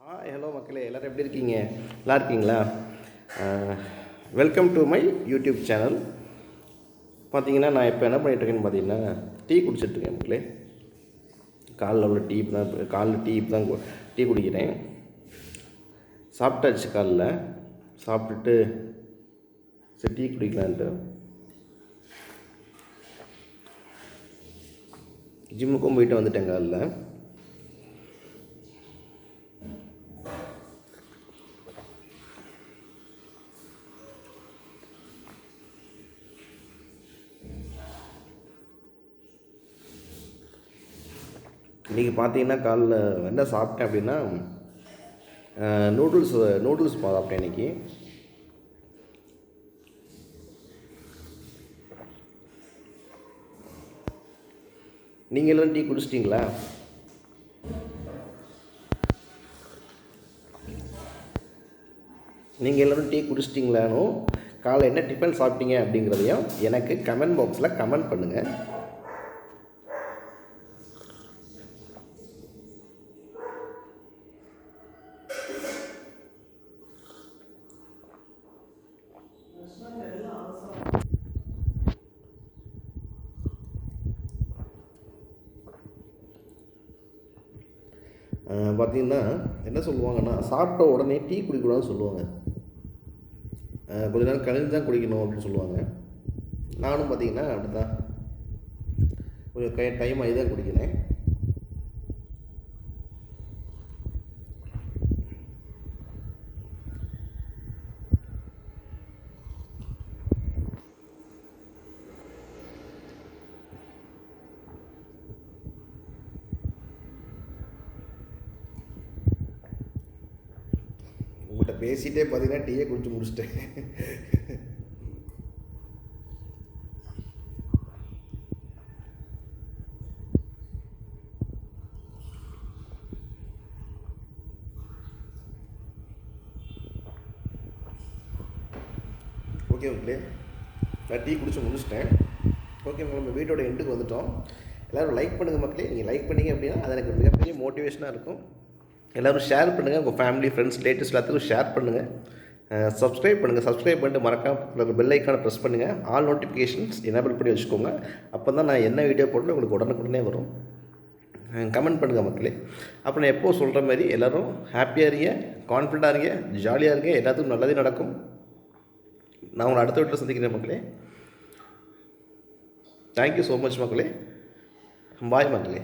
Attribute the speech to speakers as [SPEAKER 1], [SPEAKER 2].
[SPEAKER 1] Hello மக்களே, எல்லோரும் எப்படி இருக்கீங்க? நல்லா இருக்கீங்களா? Welcome to my YouTube channel. பார்த்தீங்கன்னா, நான் இப்போ என்ன பண்ணிகிட்ருக்கேன்னு பார்த்தீங்கன்னா, டீ குடிச்சிட்ருக்கேன் மக்களே. காலைல டீ குடிக்கிறேன். சாப்பிட்டாச்சு காலைல. சாப்பிட்டுட்டு சரி டீ குடிக்கலான்ட்டு ஜிம்முக்கும் போயிட்டு வந்துட்டேன் காலைல. இன்றைக்கி பார்த்தீங்கன்னா காலைல என்ன சாப்பிட்டேன் அப்படின்னா, நூடுல்ஸ் சாப்பிட்டேன் இன்றைக்கி. நீங்கள் எல்லோரும் டீ குடிச்சிட்டிங்களா? நீங்கள் எல்லோரும் டீ குடிச்சிட்டிங்களானோ, காலைல என்ன டிஃபன் சாப்பிட்டீங்க அப்படிங்கிறதையும் எனக்கு கமெண்ட் பாக்ஸில் கமெண்ட் பண்ணுங்கள். பார்த்திங்கன்னா என்ன சொல்லுவாங்கன்னா, சாப்பிட்ட உடனே டீ குடிக்கக்கூடாதுன்னு சொல்லுவாங்க. கொஞ்ச நேரம் கழிஞ்சு தான் குடிக்கணும் அப்படின்னு சொல்லுவாங்க. நானும் பார்த்திங்கன்னா அப்படி தான் கொஞ்சம் டைம் ஆகி தான் குடிக்கிறேன். உங்கள்கிட்ட பேசிகிட்டே பார்த்தீங்கன்னா டீயே குடிச்சு முடிச்சிட்டேன். ஓகே மக்களே, நான் டீ குடிச்சு முடிச்சிட்டேன். ஓகே, நம்ம வீட்டோட எண்டுக்கு வந்துட்டோம். எல்லோரும் லைக் பண்ணுங்கள் மக்களே. நீங்கள் லைக் பண்ணிங்க அப்படின்னா அது எனக்கு மிகப்பெரிய மோட்டிவேஷனாக இருக்கும். எல்லோரும் ஷேர் பண்ணுங்கள். உங்கள் ஃபேமிலி, ஃப்ரெண்ட்ஸ், ரிலேட்டிவ்ஸ் எல்லாத்துக்கும் ஷேர் பண்ணுங்கள். சப்ஸ்கிரைப் பண்ணுங்கள். சப்ஸ்கிரைப் பண்ணிட்டு மறக்காம பெல் ஐக்கானை ப்ரெஸ் பண்ணுங்கள். ஆல் நோட்டிஃபிகேஷன்ஸ் எனேபிள் பண்ணி வச்சுக்கோங்க. அப்போ தான் நான் என்ன வீடியோ போட்டாலும் உங்களுக்கு உடனுக்குடனே வரும். கமெண்ட் பண்ணுங்கள் மக்களே. அப்போ நான் எப்போது சொல்கிற மாதிரி எல்லோரும் ஹாப்பியாக இருங்க, கான்ஃபிடண்ட்டாக இருங்க, ஜாலியாக இருங்க. எல்லாத்துக்கும் நல்லதே நடக்கும். நான் உங்களை அடுத்த வீட்டில் சந்திக்கிறேன் மக்களே. தேங்க்யூ ஸோ மச் மக்களே. பாய் மக்களே.